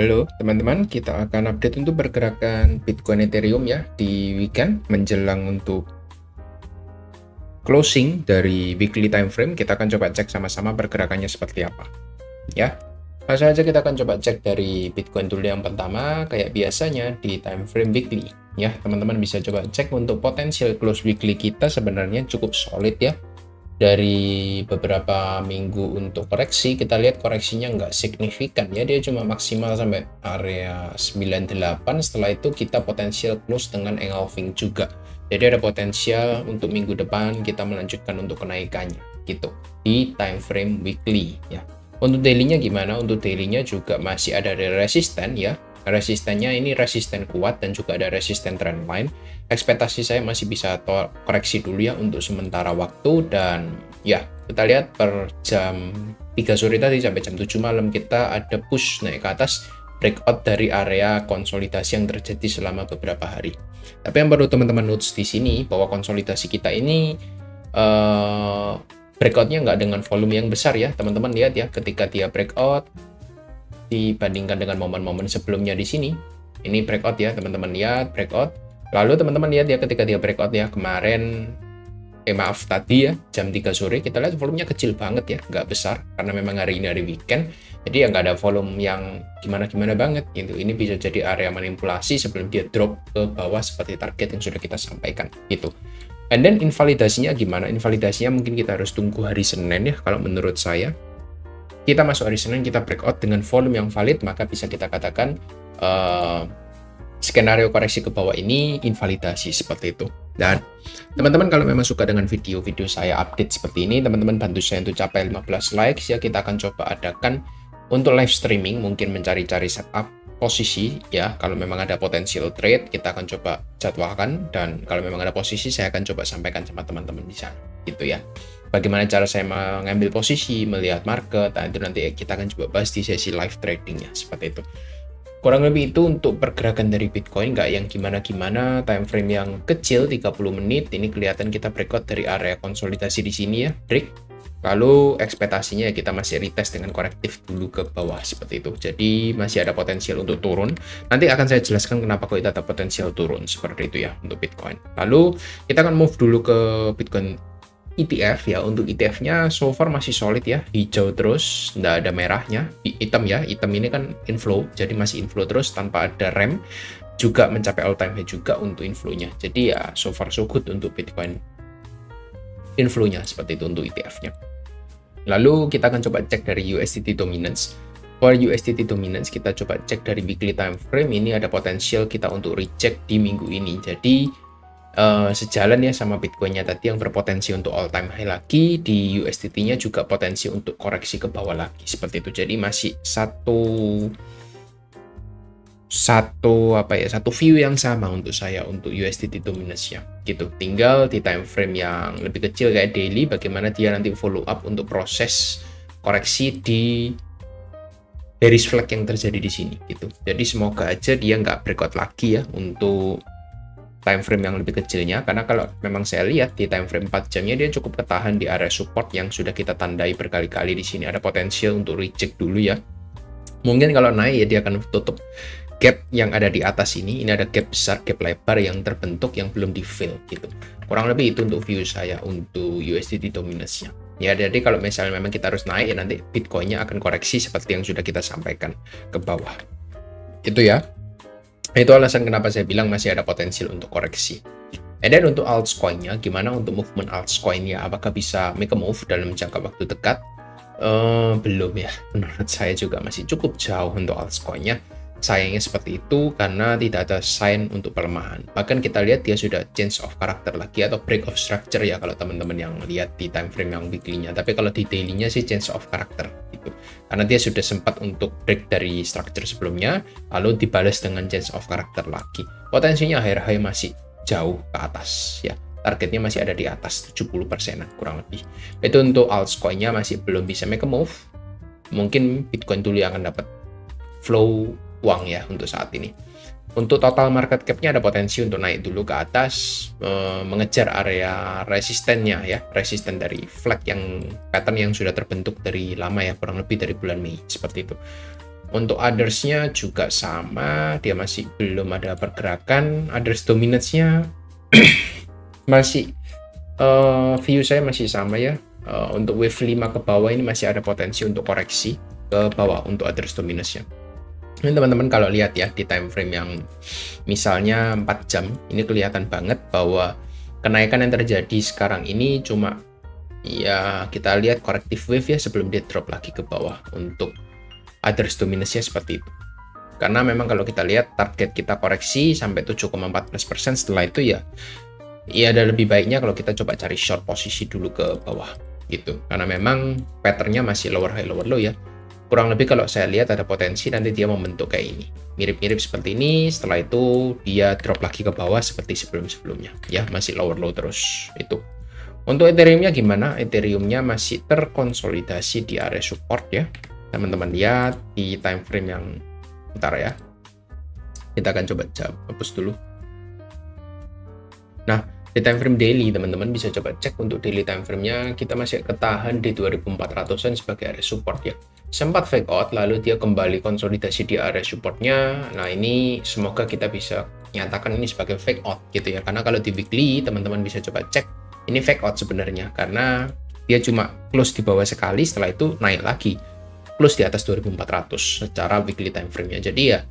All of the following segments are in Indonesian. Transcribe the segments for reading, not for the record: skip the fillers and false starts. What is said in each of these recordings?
Halo teman-teman, kita akan update untuk pergerakan Bitcoin Ethereum ya di weekend menjelang untuk closing dari weekly time frame. Kita akan coba cek sama-sama pergerakannya seperti apa ya. Langsung aja kita akan coba cek dari Bitcoin dulu yang pertama, kayak biasanya di time frame weekly ya. Teman-teman bisa coba cek untuk potensial close weekly kita sebenarnya cukup solid ya. Dari beberapa minggu untuk koreksi, kita lihat koreksinya nggak signifikan ya, dia cuma maksimal sampai area 98. Setelah itu kita potensial close dengan engulfing juga, jadi ada potensial untuk minggu depan kita melanjutkan untuk kenaikannya gitu di time frame weekly ya. Untuk daily-nya gimana? Untuk daily-nya juga masih ada resisten ya. Resistennya ini resisten kuat dan juga ada resisten trendline. Ekspektasi saya masih bisa koreksi dulu ya untuk sementara waktu, dan ya kita lihat per jam 3 sore tadi sampai jam 7 malam kita ada push naik ke atas, breakout dari area konsolidasi yang terjadi selama beberapa hari. Tapi yang perlu teman-teman notes di sini bahwa konsolidasi kita ini breakoutnya nggak dengan volume yang besar ya. Teman-teman lihat ya, ketika dia breakout dibandingkan dengan momen-momen sebelumnya di sini, ini breakout ya teman-teman, lihat breakout. Lalu teman-teman lihat ya, ketika dia breakout ya kemarin, maaf tadi ya jam 3 sore kita lihat volumenya kecil banget ya, nggak besar karena memang hari ini hari weekend, jadi ya nggak ada volume yang gimana-gimana banget gitu. Ini bisa jadi area manipulasi sebelum dia drop ke bawah seperti target yang sudah kita sampaikan gitu. And then invalidasinya gimana? Invalidasinya mungkin kita harus tunggu hari Senin ya. Kalau menurut saya, kita masuk hari Senin, kita breakout dengan volume yang valid, maka bisa kita katakan skenario koreksi ke bawah ini invalidasi seperti itu. Dan teman-teman kalau memang suka dengan video-video saya update seperti ini, teman-teman bantu saya untuk capai 15 likes ya. Kita akan coba adakan untuk live streaming, mungkin mencari-cari setup posisi ya. Kalau memang ada potensial trade, kita akan coba jadwalkan, dan kalau memang ada posisi saya akan coba sampaikan sama teman-teman di sana gitu ya. Bagaimana cara saya mengambil posisi, melihat market, nah itu nanti kita akan coba bahas di sesi live trading ya, seperti itu. Kurang lebih itu untuk pergerakan dari Bitcoin, nggak yang gimana-gimana. Time frame yang kecil 30 menit, ini kelihatan kita breakout dari area konsolidasi di sini ya, break. Lalu ekspektasinya ya kita masih retest dengan korektif dulu ke bawah seperti itu. Jadi masih ada potensial untuk turun. Nanti akan saya jelaskan kenapa kok kita ada potensial turun seperti itu ya untuk Bitcoin. Lalu kita akan move dulu ke Bitcoin ETF ya. Untuk ETF-nya so far masih solid ya, hijau terus, nggak ada merahnya. Hitam ya, hitam ini kan inflow, jadi masih inflow terus tanpa ada rem. Juga mencapai all time high juga untuk inflow-nya. Jadi ya so far so good untuk Bitcoin inflow-nya seperti itu untuk ETF-nya. Lalu kita akan coba cek dari USDT dominance. For USDT dominance kita coba cek dari weekly time frame, ini ada potensial kita untuk reject di minggu ini. Jadi sejalan ya sama Bitcoin-nya tadi yang berpotensi untuk all time high lagi, di USDT-nya juga potensi untuk koreksi ke bawah lagi seperti itu. Jadi masih satu view yang sama untuk saya untuk USDT dominance-nya gitu. Tinggal di time frame yang lebih kecil kayak daily, bagaimana dia nanti follow up untuk proses koreksi di bearish flag yang terjadi di sini gitu. Jadi semoga aja dia nggak breakout lagi ya untuk time frame yang lebih kecilnya, karena kalau memang saya lihat di time frame 4 jamnya dia cukup ketahan di area support yang sudah kita tandai berkali-kali di sini. Ada potensial untuk reject dulu ya. Mungkin kalau naik ya dia akan tutup gap yang ada di atas ini. Ini ada gap besar, gap lebar yang terbentuk yang belum di fill gitu. Kurang lebih itu untuk view saya untuk USDT dominance-nya. Ya, jadi kalau misalnya memang kita harus naik ya nanti Bitcoin-nya akan koreksi seperti yang sudah kita sampaikan ke bawah. Itu ya. Itu alasan kenapa saya bilang masih ada potensial untuk koreksi. And then untuk altcoin-nya, gimana untuk movement altcoin-nya? Apakah bisa make a move dalam jangka waktu dekat? Belum ya. Menurut saya juga masih cukup jauh untuk altcoin-nya. Sayangnya seperti itu karena tidak ada sign untuk pelemahan. Bahkan kita lihat dia sudah change of character lagi atau break of structure ya kalau teman-teman yang lihat di time frame yang weekly-nya. Tapi kalau di daily-nya sih change of character gitu. Karena dia sudah sempat untuk break dari structure sebelumnya, lalu dibalas dengan change of character lagi. Potensinya higher high masih jauh ke atas ya. Targetnya masih ada di atas 70% kurang lebih. Itu untuk altcoin-nya masih belum bisa make a move. Mungkin Bitcoin dulu yang akan dapat flow uang ya untuk saat ini. Untuk total market cap-nya ada potensi untuk naik dulu ke atas, mengejar area resistennya ya, resisten dari flag yang pattern yang sudah terbentuk dari lama ya, kurang lebih dari bulan Mei seperti itu. Untuk others-nya juga sama, dia masih belum ada pergerakan. Others dominance-nya masih view saya masih sama ya. Untuk wave 5 ke bawah ini masih ada potensi untuk koreksi ke bawah untuk others dominance-nya. Ini teman-teman kalau lihat ya di time frame yang misalnya 4 jam, ini kelihatan banget bahwa kenaikan yang terjadi sekarang ini cuma ya kita lihat corrective wave ya sebelum dia drop lagi ke bawah untuk others dominance-nya seperti itu. Karena memang kalau kita lihat target kita koreksi sampai 7,14%, setelah itu ya ada lebih baiknya kalau kita coba cari short posisi dulu ke bawah gitu. Karena memang pattern-nya masih lower high lower low ya. Kurang lebih kalau saya lihat ada potensi nanti dia membentuk kayak ini. Mirip-mirip seperti ini, setelah itu dia drop lagi ke bawah seperti sebelum-sebelumnya. Ya, masih lower low terus itu. Untuk Ethereum-nya gimana? Ethereum-nya masih terkonsolidasi di area support ya. Teman-teman lihat di time frame yang bentar ya. Kita akan coba hapus dulu. Nah, di time frame daily, teman-teman bisa coba cek untuk daily time frame-nya, kita masih ketahan di 2400-an sebagai area support ya. Sempat fake out, lalu dia kembali konsolidasi di area support-nya. Nah, ini semoga kita bisa nyatakan ini sebagai fake out gitu ya. Karena kalau di weekly, teman-teman bisa coba cek, ini fake out sebenarnya. Karena dia cuma close di bawah sekali, setelah itu naik lagi. Close di atas 2400 secara weekly time frame-nya. Jadi ya,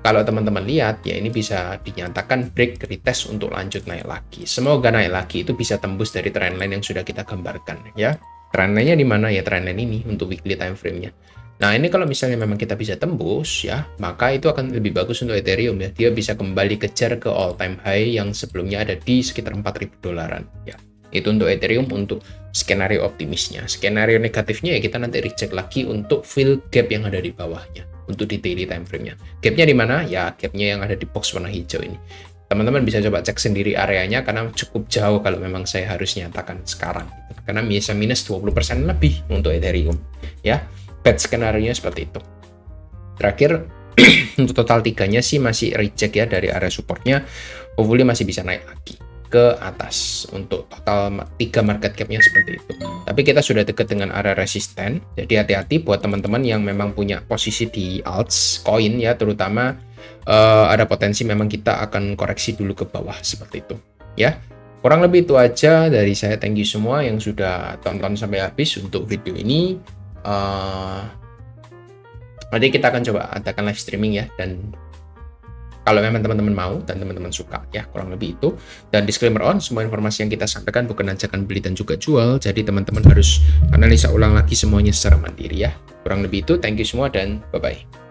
kalau teman-teman lihat, ya ini bisa dinyatakan break retest untuk lanjut naik lagi. Semoga naik lagi itu bisa tembus dari trendline yang sudah kita gambarkan ya. Trendline-nya di mana ya? Trendline ini untuk weekly time frame-nya. Nah, ini kalau misalnya memang kita bisa tembus ya, maka itu akan lebih bagus untuk Ethereum ya. Dia bisa kembali kejar ke all time high yang sebelumnya ada di sekitar 4.000 dolaran ya. Itu untuk Ethereum untuk skenario optimisnya. Skenario negatifnya ya kita nanti recheck lagi untuk fill gap yang ada di bawahnya. Untuk di daily time frame-nya. Gap-nya di mana? Ya, gap-nya yang ada di box warna hijau ini. Teman-teman bisa coba cek sendiri areanya karena cukup jauh kalau memang saya harus nyatakan sekarang. Karena bisa minus 20% lebih untuk Ethereum. Ya, bad skenario-nya seperti itu. Terakhir, untuk total 3-nya sih masih reject ya dari area support-nya. Hopefully masih bisa naik lagi ke atas untuk total 3 market cap-nya seperti itu. Tapi kita sudah dekat dengan area resisten, jadi hati-hati buat teman-teman yang memang punya posisi di alts, koin ya, terutama ada potensi memang kita akan koreksi dulu ke bawah seperti itu ya. Kurang lebih itu aja dari saya. Thank you semua yang sudah tonton sampai habis untuk video ini. Nanti kita akan coba adakan live streaming ya, dan kalau memang teman-teman mau dan teman-teman suka ya, kurang lebih itu. Dan disclaimer on, semua informasi yang kita sampaikan bukan ajakan beli dan juga jual, jadi teman-teman harus analisa ulang lagi semuanya secara mandiri ya. Kurang lebih itu, thank you semua dan bye-bye.